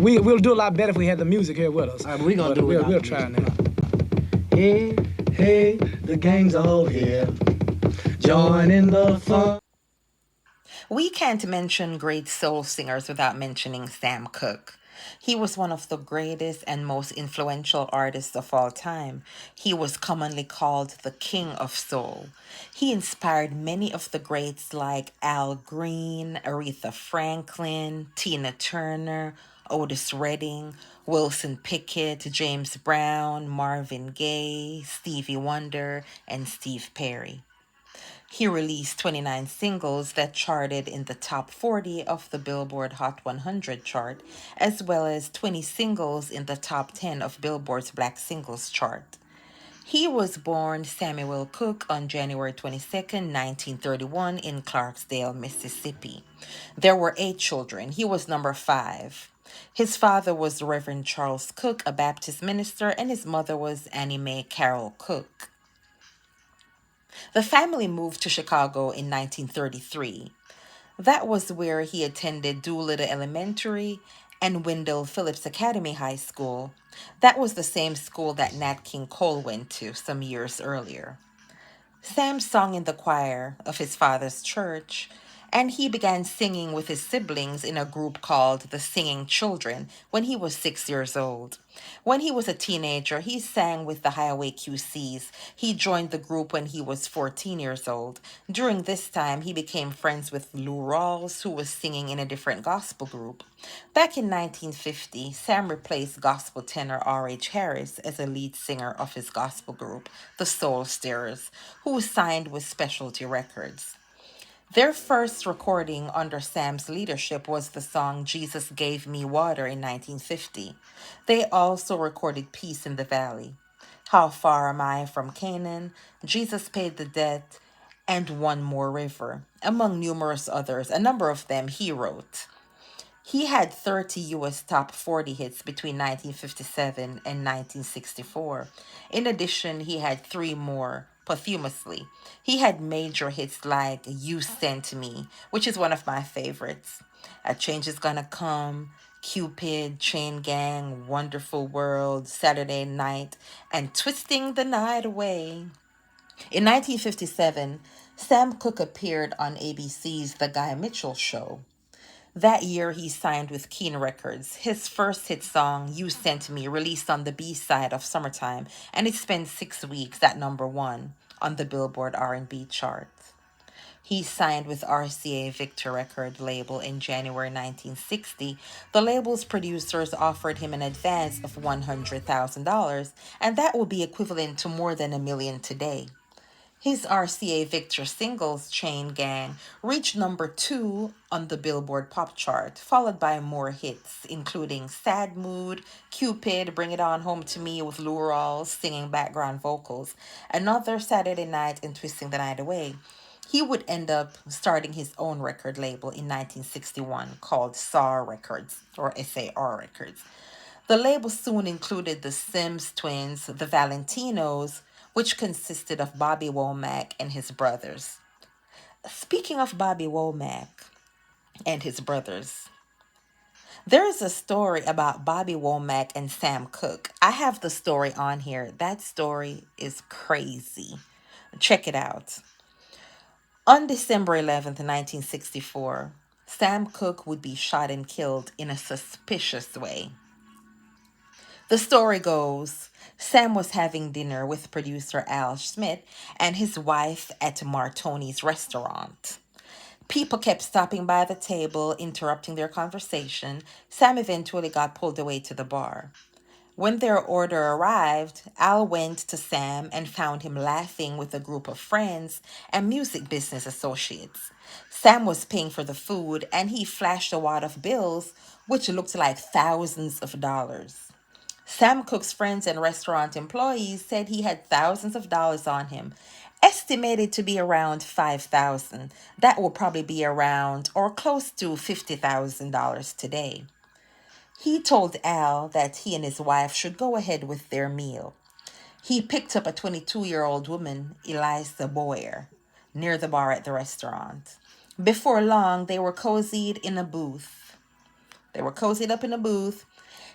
we'll do a lot better if we had the music here with us. All right, but we're going to do it we'll without the try music. now. Hey, hey, the gang's all here. Join in the fun. We can't mention great soul singers without mentioning Sam Cooke. He was one of the greatest and most influential artists of all time. He was commonly called the King of Soul. He inspired many of the greats like Al Green, Aretha Franklin, Tina Turner, Otis Redding, Wilson Pickett, James Brown, Marvin Gaye, Stevie Wonder, and Steve Perry. He released 29 singles that charted in the top 40 of the Billboard Hot 100 chart, as well as 20 singles in the top 10 of Billboard's Black Singles chart. He was born Samuel Cooke on January 22nd, 1931, in Clarksdale, Mississippi. There were 8 children. He was number 5. His father was Reverend Charles Cooke, a Baptist minister, and his mother was Annie Mae Carroll Cooke. The family moved to Chicago in 1933. That was where he attended Doolittle Elementary and Wendell Phillips Academy High School. That was the same school that Nat King Cole went to some years earlier. Sam sung in the choir of his father's church, and he began singing with his siblings in a group called the Singing Children when he was 6 years old. When he was a teenager, he sang with the Highway QCs. He joined the group when he was 14 years old. During this time, he became friends with Lou Rawls, who was singing in a different gospel group. Back in 1950, Sam replaced gospel tenor R.H. Harris as a lead singer of his gospel group, the Soul Stirrers, who signed with Specialty Records. Their first recording under Sam's leadership was the song Jesus Gave Me Water in 1950. They also recorded Peace in the Valley, How Far Am I from Canaan, Jesus Paid the Debt, and One More River, among numerous others. A number of them he wrote. He had 30 US top 40 hits between 1957 and 1964. In addition, he had 3 more posthumously. He had major hits like You Sent Me, which is one of my favorites. A Change Is Gonna Come, Cupid, Chain Gang, Wonderful World, Saturday Night, and Twisting the Night Away. In 1957, Sam Cooke appeared on ABC's The Guy Mitchell Show. That year, he signed with Keen Records. His first hit song, You Sent Me, released on the B side of Summertime, and it spent 6 weeks at number 1 on the Billboard R&B chart. He signed with RCA Victor record label in January 1960. The label's producers offered him an advance of $100,000, and that would be equivalent to more than $1 million today. His RCA Victor singles, Chain Gang, reached number 2 on the Billboard Pop chart, followed by more hits, including Sad Mood, Cupid, Bring It On Home to Me with Lou Rawls singing background vocals, Another Saturday Night, and Twisting the Night Away. He would end up starting his own record label in 1961 called SAR Records, or SAR Records. The label soon included the Sims twins, the Valentinos, which consisted of Bobby Womack and his brothers. Speaking of Bobby Womack and his brothers, there is a story about Bobby Womack and Sam Cooke. I have the story on here. That story is crazy. Check it out. On December 11th, 1964, Sam Cooke would be shot and killed in a suspicious way. The story goes Sam was having dinner with producer Al Schmidt and his wife at Martoni's restaurant. People kept stopping by the table, interrupting their conversation. Sam eventually got pulled away to the bar. When their order arrived, Al went to Sam and found him laughing with a group of friends and music business associates. Sam was paying for the food and he flashed a wad of bills, which looked like thousands of dollars. Sam Cooke's friends and restaurant employees said he had thousands of dollars on him, estimated to be around 5,000. That will probably be around or close to $50,000 today. He told Al that he and his wife should go ahead with their meal. He picked up a 22-year-old woman, Eliza Boyer, near the bar at the restaurant. Before long, they were cozied in a booth. They were cozied up in the booth.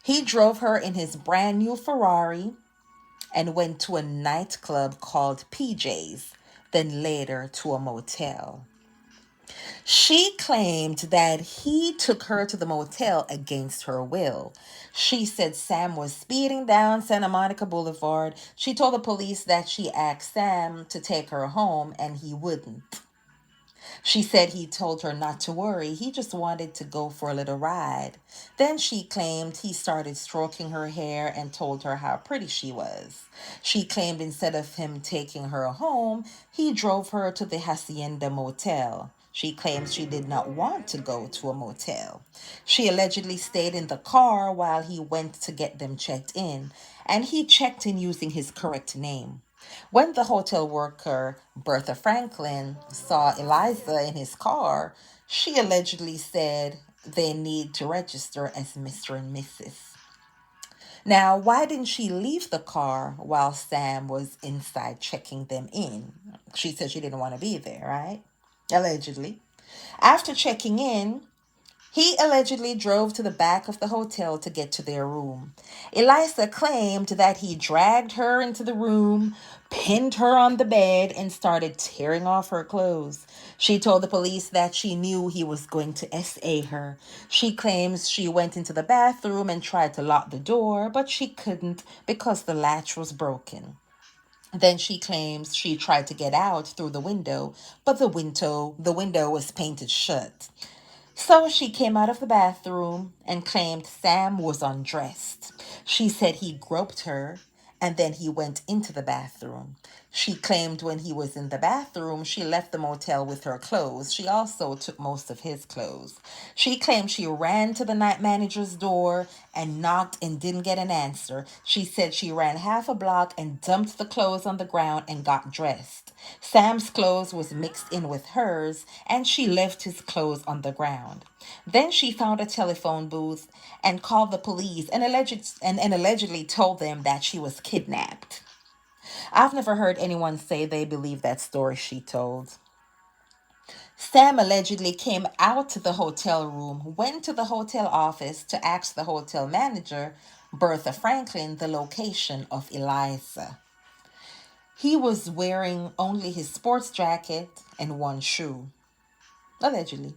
He drove her in his brand new Ferrari and went to a nightclub called PJ's, then later to a motel. She claimed that he took her to the motel against her will. She said Sam was speeding down Santa Monica Boulevard. She told the police that she asked Sam to take her home and he wouldn't. She said he told her not to worry, he just wanted to go for a little ride. Then she claimed he started stroking her hair and told her how pretty she was. She claimed instead of him taking her home, he drove her to the Hacienda Motel. She claims she did not want to go to a motel. She allegedly stayed in the car while he went to get them checked in, and he checked in using his correct name. When the hotel worker, Bertha Franklin, saw Eliza in his car, she allegedly said they need to register as Mr. and Mrs. Now, why didn't she leave the car while Sam was inside checking them in? She said she didn't want to be there, right? Allegedly. After checking in, he allegedly drove to the back of the hotel to get to their room. Eliza claimed that he dragged her into the room, pinned her on the bed, and started tearing off her clothes. She told the police that she knew he was going to SA her. She claims she went into the bathroom and tried to lock the door, but she couldn't because the latch was broken. Then she claims she tried to get out through the window, but the window was painted shut. So she came out of the bathroom and claimed Sam was undressed. She said he groped her and then he went into the bathroom. She claimed when he was in the bathroom, she left the motel with her clothes. She also took most of his clothes. She claimed she ran to the night manager's door and knocked and didn't get an answer. She said she ran half a block and dumped the clothes on the ground and got dressed. Sam's clothes was mixed in with hers, and she left his clothes on the ground. Then she found a telephone booth and called the police and allegedly told them that she was kidnapped. I've never heard anyone say they believe that story she told. Sam allegedly came out to the hotel room, went to the hotel office to ask the hotel manager, Bertha Franklin, the location of Eliza. He was wearing only his sports jacket and one shoe, allegedly.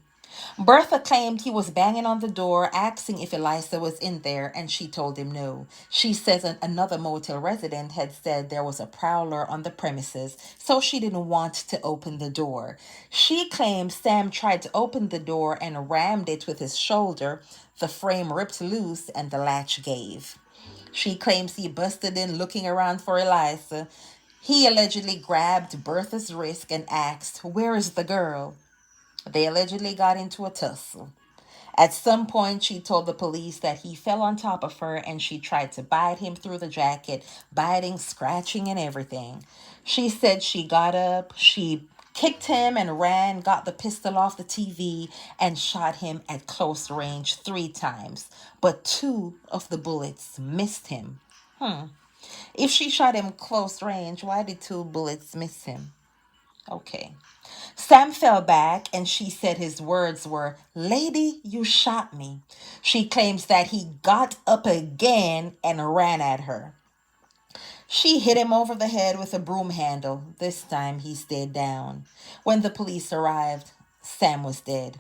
Bertha claimed he was banging on the door, asking if Eliza was in there, and she told him no. She says another motel resident had said there was a prowler on the premises, so she didn't want to open the door. She claims Sam tried to open the door and rammed it with his shoulder. The frame ripped loose and the latch gave. She claims he busted in looking around for Eliza. He allegedly grabbed Bertha's wrist and asked, "Where is the girl?" They allegedly got into a tussle. At some point, she told the police that he fell on top of her and she tried to bite him through the jacket, biting, scratching, and everything. She said she got up, she kicked him and ran, got the pistol off the TV, and shot him at close range 3 times. But 2 of the bullets missed him. If she shot him close range, why did 2 bullets miss him? Okay. Sam fell back and she said his words were, "Lady, you shot me." She claims that he got up again and ran at her. She hit him over the head with a broom handle. This time he stayed down. When the police arrived, Sam was dead.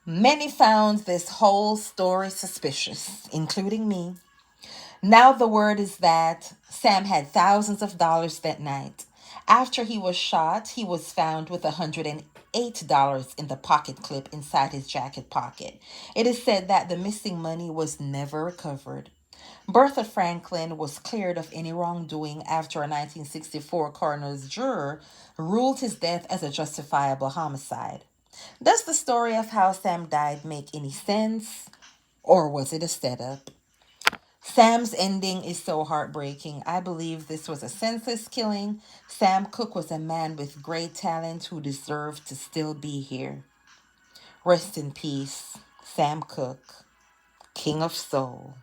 Many found this whole story suspicious, including me. Now the word is that Sam had thousands of dollars that night. After he was shot, he was found with $108 in the pocket clip inside his jacket pocket. It is said that the missing money was never recovered. Bertha Franklin was cleared of any wrongdoing after a 1964 coroner's juror ruled his death as a justifiable homicide. Does the story of how Sam died make any sense? Or was it a setup? Sam's ending is so heartbreaking. I believe this was a senseless killing. Sam Cooke was a man with great talent who deserved to still be here. Rest in peace, Sam Cooke, King of Soul.